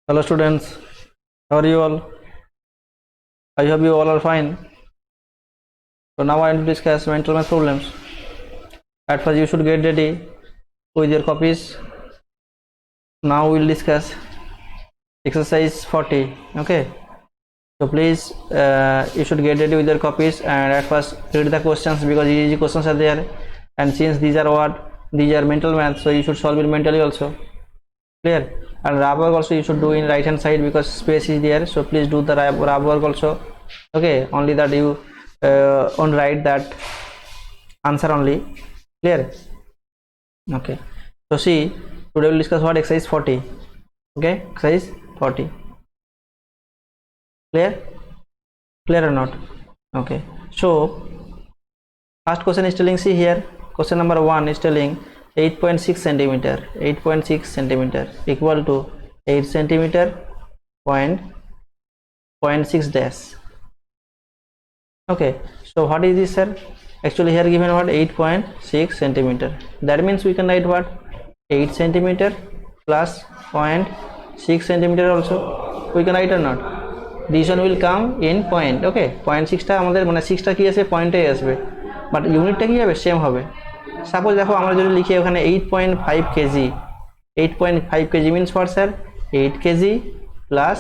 Hello students, how are you all? I hope you all are fine. So now I am to discuss mental math problems. At first you should get ready with your copies. Now we will discuss exercise 40. Okay. So please you should get ready with your copies and at first read the questions because easy questions are there. And since these are what? These are mental math, so you should solve it mentally also. Clear? And rab work also you should do in right hand side because space is there, so please do the rab work also. Okay, only that you on write that answer only. Clear? Okay, so see, today we'll discuss what? Exercise 40. Okay, exercise 40. Clear or not? Okay, so first question is telling, see here, question number 1 is telling 8.6 centimeter equal to 8 centimeter point 0.6 dash. Okay, so what is this, sir? Actually here given what? 8.6 centimeter. That means we can write what? 8 centimeter plus 0.6 centimeter also we can write or not? This one will come in point. Okay, 0.6 টা আমাদের মানে 6 টা কি আছে? পয়েন্টে আসবে, but ইউনিটটা কি হবে? সেম হবে। সাপোজ দেখো আমরা যদি লিখি ওখানে 8.5 KG, 8.5 KG means what sir? 8 KG plus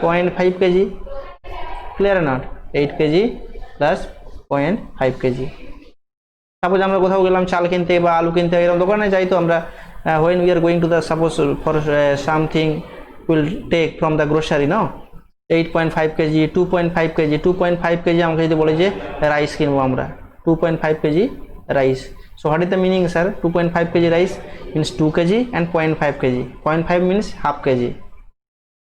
0.5 KG. Clear or not? 8 KG plus 0.5 KG. Suppose আমরা কোথাও গেলাম চাল কিনতে বা আলু কিনতে, এরকম দোকানে যাই তো আমরা, when we are going to the suppose for something will take from the grocery, no, 8.5 KG, 2.5 KG, 2.5 KG আমাকে যদি বলে যে রাইস কিনবো আমরা, 2.5 KG rice. So what is the meaning, sir? 2.5 kg rice means 2 kg and 0.5 kg. 0.5 means half kg.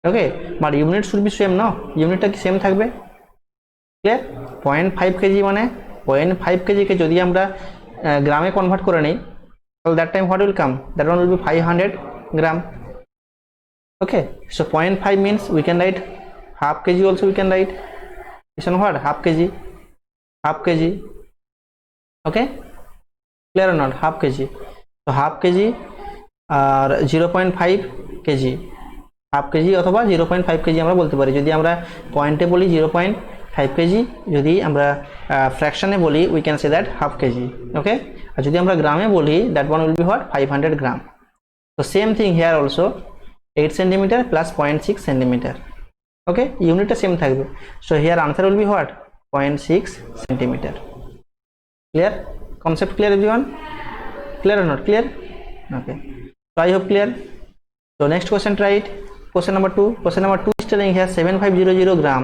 Okay, but unit should be same, no? Unit টা কি same থাকবে? Clear? 0.5 kg মানে 0.5 kg কে যদি আমরা গ্রামে কনভার্ট করে নেই, তাহলে that time what will come? That one will be 500 gram. Okay, so 0.5 means we can write half kg also we can write. This one what? Half kg. Okay, clear or not? Half kg. So half kg R 0.5 KG, half KG অথবা 0.5 KG আমরা বলতে পারি। যদি আমরা পয়েন্টে বলি 0.5 KG, যদি আমরা ফ্র্যাকশনে বলি we can say that half kg. Okay, আর যদি আমরা গ্রামে বলি that one will be what? 500 gram. তো same thing here also 8 centimetre plus 0.6 centimetre. Okay, ইউনিটটা সেম থাকবে। So here answer will be what? 0.6 centimetre. Clear? Concept clear everyone? Clear or not? Clear? Okay, so I hope clear. So next question, try it. Question number 2 is telling here 7500 gram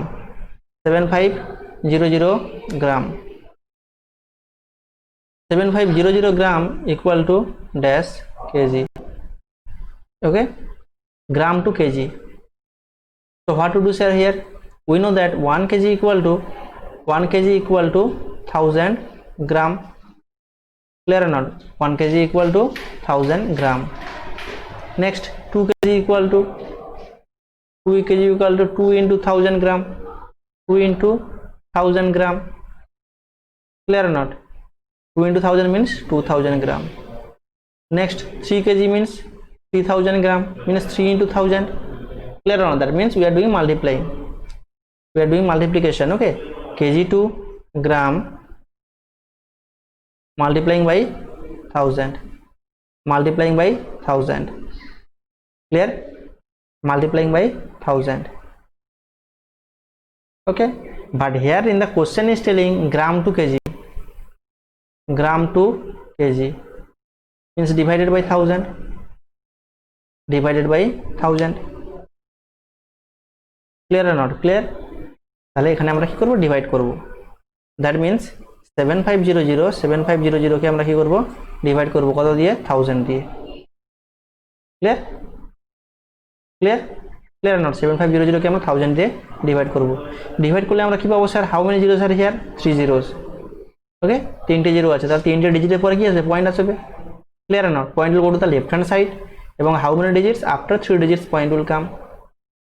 7500 gram equal to dash kg. Okay, gram to kg. So what to do, sir? Here we know that 1 kg equal to 1000 gram. Clear or not? 1 kg equal to 1000 gram. Next 2 kg equal to 2 into 1000 gram. 2 into 1000 gram. Clear or not? 2 into 1000 means 2000 gram. Next 3 kg means 3000 gram, means 3 into 1000. Clear or not? That means we are doing multiplying. We are doing multiplication. Okay, kg to gram multiplying by 1000. Clear? Multiplying by 1000. Okay, but here in the question is telling gram to kg means divided by 1000. Clear or not? Clear? তাহলে এখানে আমরা কি করব? Divide করব। That means 7500 কে আমরা কি করব? Divide করব কত দিয়ে? 1000 দিয়ে। ক্লিয়ার? Clear not? 7500 কে আমরা 1000 দিয়ে ডিভাইড করব। ডিভাইড করলে আমরা কি পাবো, sir? How many zeros are here? 3 zeros. Okay, 3টে জিরো আছে, তাহলে 3টে ডিজিটের পরে কি আসবে? পয়েন্ট আসবে। Clear not? Point will go to the left hand side এবং how many digits? After 3 digits point will come.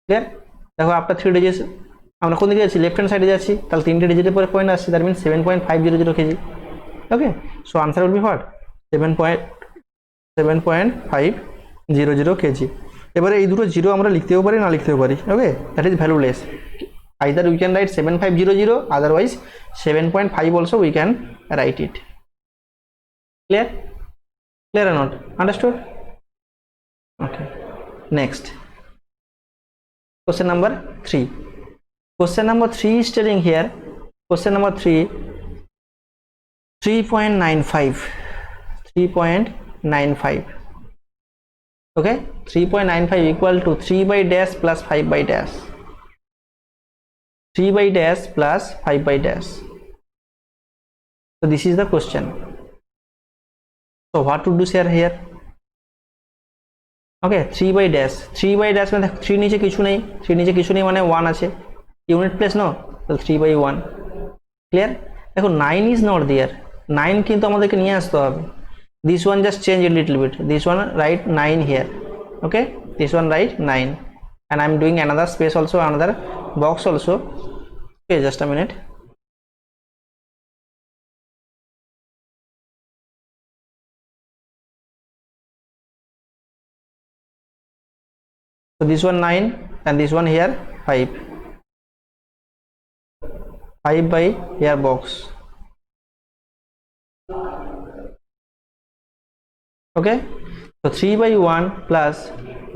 Clear? দেখো আফটার 3 ডিজিটস আমরা কোন দিকে যাচ্ছি? লেফট হ্যান্ড সাইডে যাচ্ছি, তাহলে 3টে ডিজিটের পরে পয়েন্ট আসছে, that means 7.500 KG. Okay, so answer will be what? 7.500 KG. এবারে এই দুটো জিরো আমরা লিখতেও পারি না লিখতেও পারি, okay, that is valueless. Either we can write 7500, otherwise 7.5 also we can write it. Clear? Clear or not? Understood? Okay. Next. Question number 3. Question number 3 is telling here, question number 3, 3.95. 3.95. Okay, 3.95 equal to 3 by dash plus 5 by dash. 3 by dash plus 5 by dash. So this is the question. So what to do here? Okay, 3 by dash. 3 by dash মানে 3 নিচে কিছু নেই, 3 নিচে কিছু নেই মানে 1 আছে, unit place no, তো 3 by 1। ক্লিয়ার? দেখো 9 is not there, 9 কিন্তু আমাদেরকে নিয়ে আসতে হবে। This one just change a little bit, this one write 9 here, okay, this one write 9, and I'm doing another space also, another box also, okay, just a minute. So this one 9 and this one here 5 by here box, okay. So 3 by 1 plus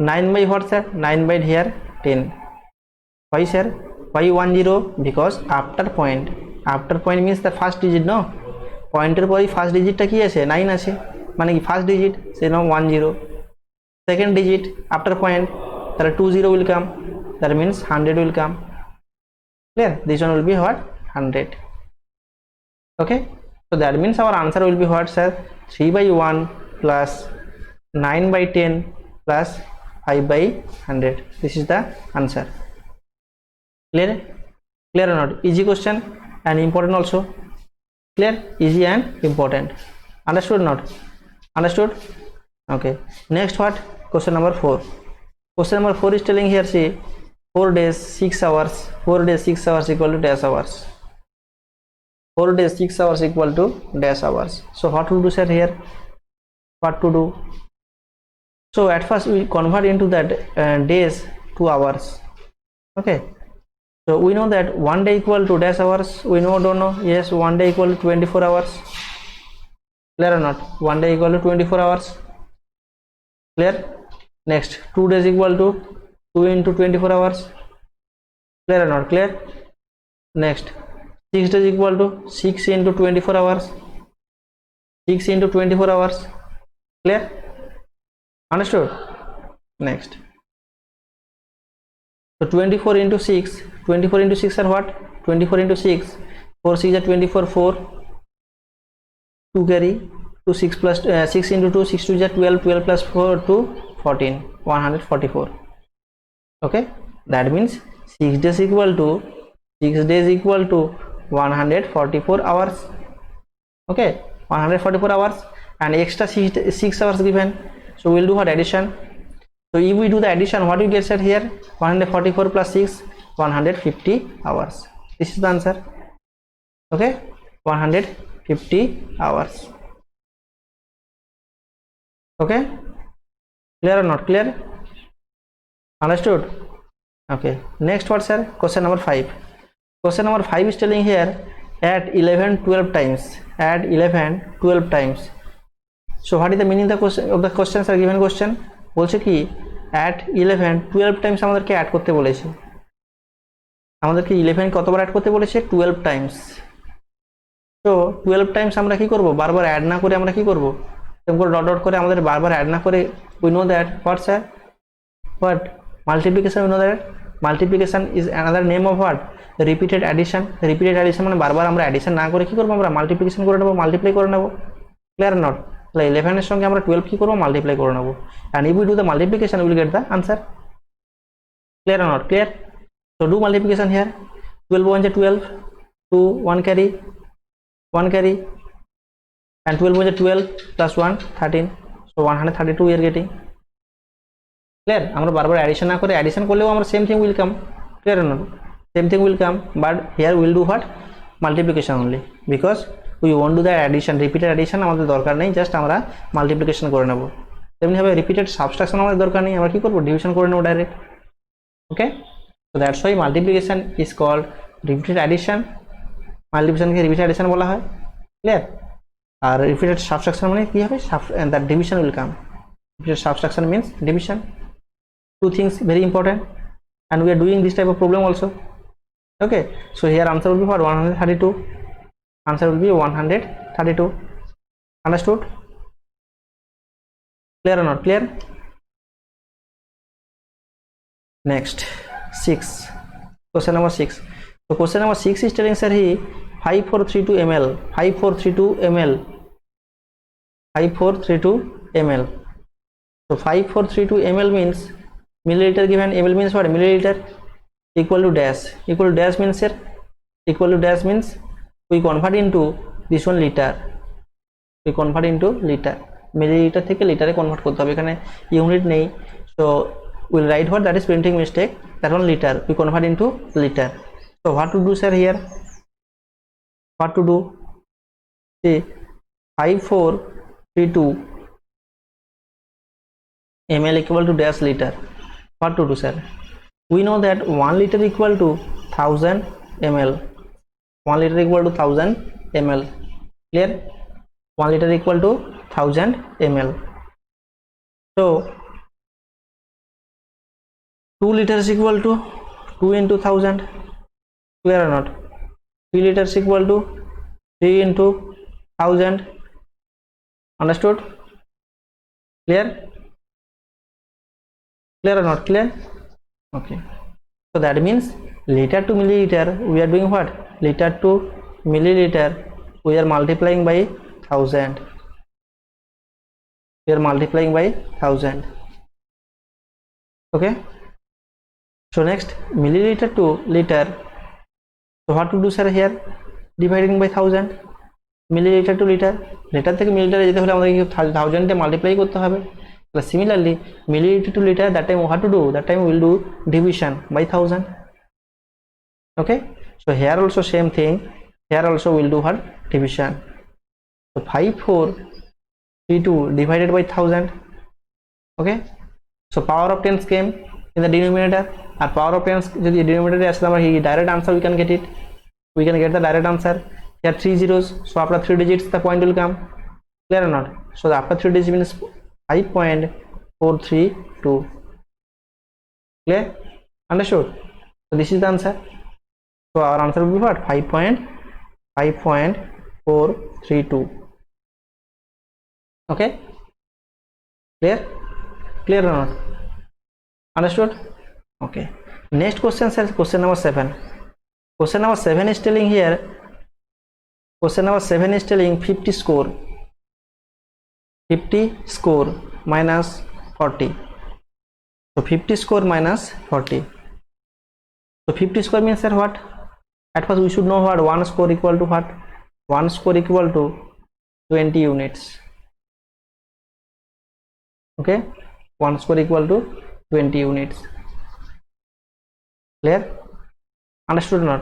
9 by what sir? 9 by here 10. Why sir? Why 1 0? Because after point means the first digit, no? Pointer পরে first digit টা কি আছে? 9 আছে, মানে কি first digit, সেই নাম 1 0। second digit after point, তাহলে 2 0 will come, that means 100 will come. Clear? This one will be what? 100. Okay, so that means our answer will be what sir? 3 by 1 plus 9 by 10 plus 5 by 100. This is the answer. Clear? Clear or not? Easy question and important also. Clear? Easy and important. Understood or not? Understood? Okay. Next what? Question number 4. Question number 4 is telling here, see, 4 days 6 hours, 4 days 6 hours equal to dash hours. 4 days 6 hours equal to dash hours. So what to do sir here? What to do? So at first we convert into that days to hours. Okay, so we know that 1 day equal to dash hours, we know, don't know? Yes, 1 day equal to 24 hours. Clear or not? 1 day equal to 24 hours. Clear? Next, 2 days equal to 2 into 24 hours. Clear or not? Clear? Next, 6 days equal to 6 into 24 hours. 6 into 24 hours. Clear? Understood? Next, so 24 into 6, 24 into 6 are what? 24 into 6, 4 6 are 24, 4, 2 carry, 2 6 plus 6 into 2, 6 2 are 12, 12 plus 4 2, 14, 144. Okay, that means 6 days equal to 144 hours. Okay, 144 hours and extra 6 hours given, so we'll do what? Addition. So if we do the addition, what we get set here? 144 plus 6, 150 hours. This is the answer. Okay, 150 hours. Okay, clear or not? Clear? Understood? Okay, next what sir? Question number 5. Question number 5 is telling here, add 11 12 times, add 11 12 times. So what is the meaning of the question sir? Given question বলছে কি add 11 12 times আমাদেরকে add করতে বলেছে, আমাদেরকে 11 কতবার add করতে বলেছে? 12 times. তো 12 times আমরা কি করব? বারবার অ্যাড না করে আমরা কি করব? এরকম করে ডট ডট করে আমাদের বারবার অ্যাড না করে, we know that what sir? What? Multiplication. We know that multiplication is another name of what? Repeated addition. Repeated addition মানে বারবার আমরা অ্যাডিশন না করে কি করব? আমরা মাল্টিপ্লিকেশন করে নেব, মাল্টিপ্লাই করে নেব। Clear not? তাহলে 11 এর সঙ্গে আমরা 12 কি করব? মাল্টিপ্লাই করে নেব, and if we do the multiplication we will get the answer. Clear or not? Clear? So do multiplication here. 12 1 is 12, 2 1 carry, 1 carry, and 12 1 is 12 plus 1 13, so 132 we are getting. Clear? আমরা বারবার addition না করে, addition করলেও আমরা same thing will come. Clear or not? Same thing will come, but here we will do what? Multiplication only, because we won't do the addition, repeated addition আমাদের দরকার নেই, just আমরা মাল্টিপ্লিকেশন করে নেব। তেমনিভাবে রিপিটেড সাবস্ট্রাকশন আমাদের দরকার নেই, আমরা কি করবো ডিভিশন করে নেবো direct. Okay, so that's why multiplication is called repeated addition. মাল্টিপ্লিকেশনকে রিপিটেড অ্যাডিশন বলা হয়, ক্লিয়ার। আর রিপিটেড সাবস্ট্রাকশন মানে কি হবে, that division will come. Repeated subtraction means division. Two things very important, and we are doing this type of problem also. Okay, so here answer will be for 132. Answer will be 132. Understood? Clear or not clear? Next, 6. Question number 6. So question number 6 is telling sir he 5432 ml 5432 ml 5432 ml. So 5432 ml means milliliter given, ml means what, milliliter, equal to dash, equal to dash means here, equal to dash means we convert into this one liter, we convert into liter, milliliter থেকে লিটারে convert করতে হবে, এখানে unit নেই, so we'll write what, that is printing mistake, that one liter we convert into liter. So what to do sir here, what to do, see 5432 ml equal to dash liter. What to do sir, we know that 1 liter equal to 1000 ml, 1 liter equal to 1000 ml, clear, 1 liter equal to 1000 ml. So 2 liters equal to 2 into 1000, clear or not, 3 liters equal to 3 into 1000. Understood? Clear? Clear or not clear? Okay, so that means liter to milliliter we are doing what, liter to milliliter we are multiplying by 1000, we are multiplying by 1000. Okay, so next milliliter to liter, so what to do sir here, dividing by 1000, milliliter to liter, litre থেকে মিলিলিটারে যেতে হলে আমাদেরকে 1000 দিয়ে multiply করতে হবে। Similarly milliliter to liter, that time what to do, that time we will do division by 1000. Okay, so here also same thing, here also we will do what, division. So 5432 divided by 1000. Okay, so power of 10 came in the denominator, and power of 10 যদি denominator আসলে আমরা direct answer we can get it, we can get the direct answer. Here 3 zeros, so after 3 digits the point will come, clear or not, so after 3 digits means 5.432, clear, understood, so this is the answer. So our answer will be what, 5.432. Okay, clear or not, understood? Okay, next question sir, question number 7. Question number 7 is telling here, question number 7 is telling 50 score minus 40. So 50 score minus 40. So 50 score means sir what, at first we should know what, 1 score equal to what, 1 score equal to 20 units. Okay, 1 score equal to 20 units. Clear, understood or not?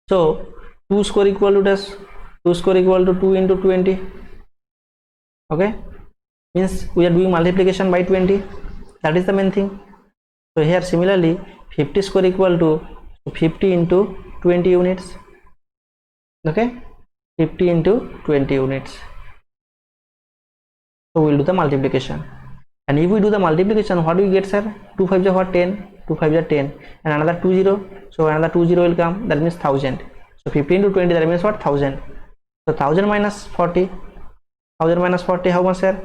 So 2 score equal to dash, 2 score equal to 2 into 20. Okay, means we are doing multiplication by 20, that is the main thing. So here similarly 50 score equal to 50 into 20 units. Okay, 50 into 20 units. So we will do the multiplication, and if we do the multiplication, what do we get sir, 2 5 are what, 10, 2 5 are 10, and another 2 0, so another 2 0 will come, that means 1000. So 50 into 20, that means what, 1000. So 1000 minus 40, 1000 minus 40, how much sir,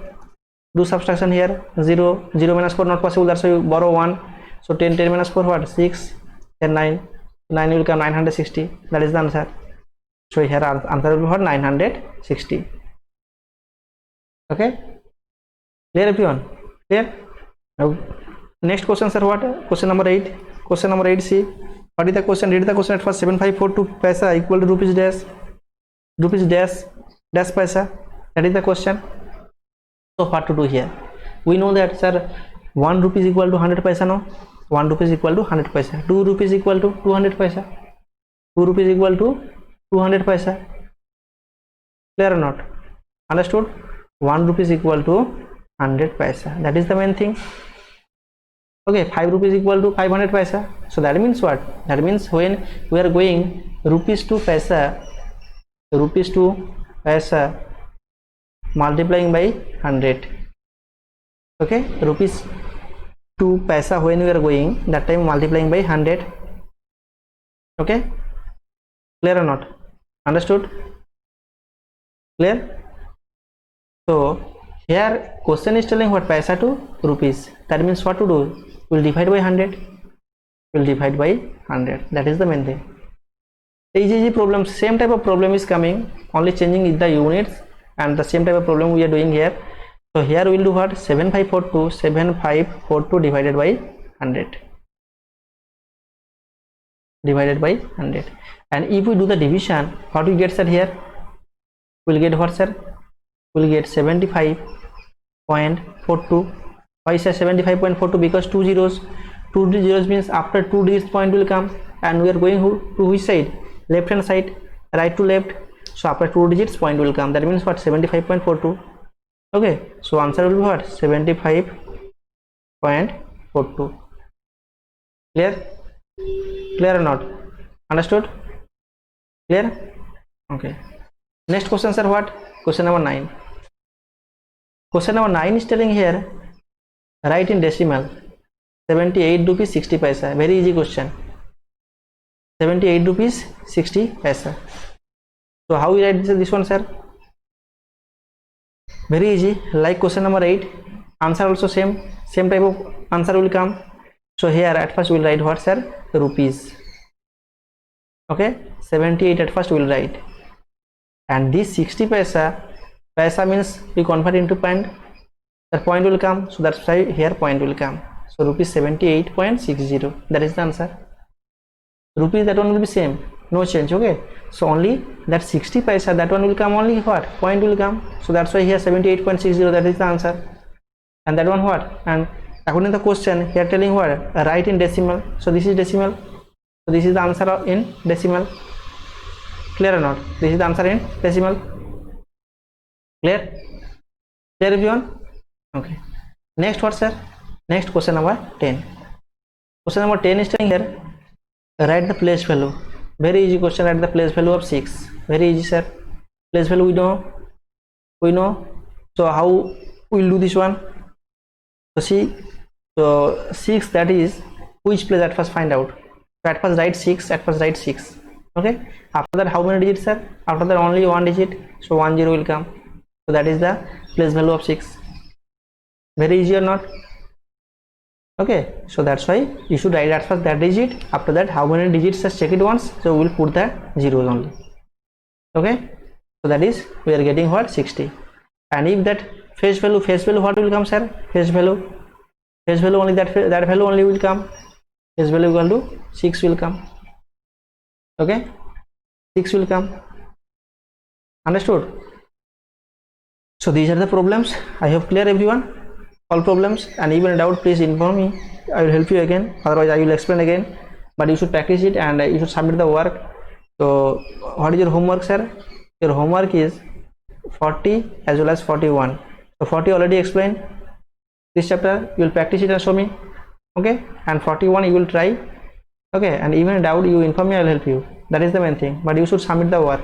do subtraction here, 0 0 minus 4 not possible, that's why you borrow 1. So 10 10 minus 4 what, 6, and 9 will come, 960, that is the answer. So here answer will be what, 960. Okay, clear everyone, clear? Now next question sir, what, question number 8. Question number 8, see what is the question, read the question at first. 7542 paisa equal to rupees dash dash paisa, that is the question. So what to do here, we know that sir 1 rupees equal to 100 paisa, no, 1 rupees equal to 100 paisa, 2 rupees equal to 200 paisa, 2 rupees equal to 200 paisa, clear or not, understood? 1 rupees equal to 100 paisa. That is the main thing. Okay, 5 rupees equal to 500 paisa. So that means what? That means when we are going rupees to paisa multiplying by 100. Okay, rupees to paisa when we are going, that time multiplying by 100. Okay, clear or not? Understood? Clear? So here question is telling what? Paisa to rupees. That means what to do? We'll divide by 100. We'll divide by 100. That is the main thing. Easy problem. Same type of problem is coming, only changing the units, and the same type of problem we are doing here. So here we'll do what? 7542 divided by 100. Divided by 100. And if we do the division, what we get, sir? Here we'll get what, sir? We'll get 75.42. Why say 75.42? Because 2 zeros means after 2 digits point will come, and we are going to which side? Left hand side, right to left. So after 2 digits point will come. That means what? 75.42. Okay, so answer will be what? 75.42. Clear? Clear or not? Understood? Clear? Okay. Next question, sir. What? Question number 9. Question number 9 is telling here, write in decimal 78 rupees 60 paisa. Very easy question. 78 rupees 60 paisa. So how we write this one, sir? Very easy. Like question number 8, answer also same type of answer will come. So here at first we will write what, sir? Rupees. Okay, 78 at first we will write, and this 60 paisa means we convert into point. The point will come, so that's why here point will come. So rupees 78.60. That is the answer. Rupees, that one will be same, no change. Okay, so only that 60 paisa, that one will come, only what? Point will come. So that's why here 78.60. That is the answer. And that one what? And according to the question here telling what? Write in decimal. So this is decimal. So this is the answer in decimal. Clear or not? This is the answer in decimal. Clear? Clear everyone? Okay. Next what, sir? Next question number 10. Question number 10 is telling here, write the place value. Very easy question. Write the place value of 6. Very easy, sir. Place value we know. So how we'll do this one? So see, so 6, that is which place at first find out. So at first write 6. Okay, after that how many digits, sir? After that only one digit, so 10 will come. So that is the place value of 6. Very easy or not? Okay, so that's why you should write at first that digit. After that how many digits, just check it once. So we'll put the zeros only. Okay, so that is we are getting what? 60. And if that face value what will come, sir? Face value only, that value only will come. Face value equal to 6 will come. Okay, 6 will come. Understood? So these are the problems. I hope clear everyone, all problems. And even doubt, please inform me. I will help you again, otherwise I will explain again. But you should practice it, and you should submit the work. So what is your homework, sir? Your homework is 40 as well as 41. So 40 already explained this chapter. You will practice it and show me. Okay, and 41 you will try. Okay, and even doubt you inform me, I will help you. That is the main thing. But you should submit the work.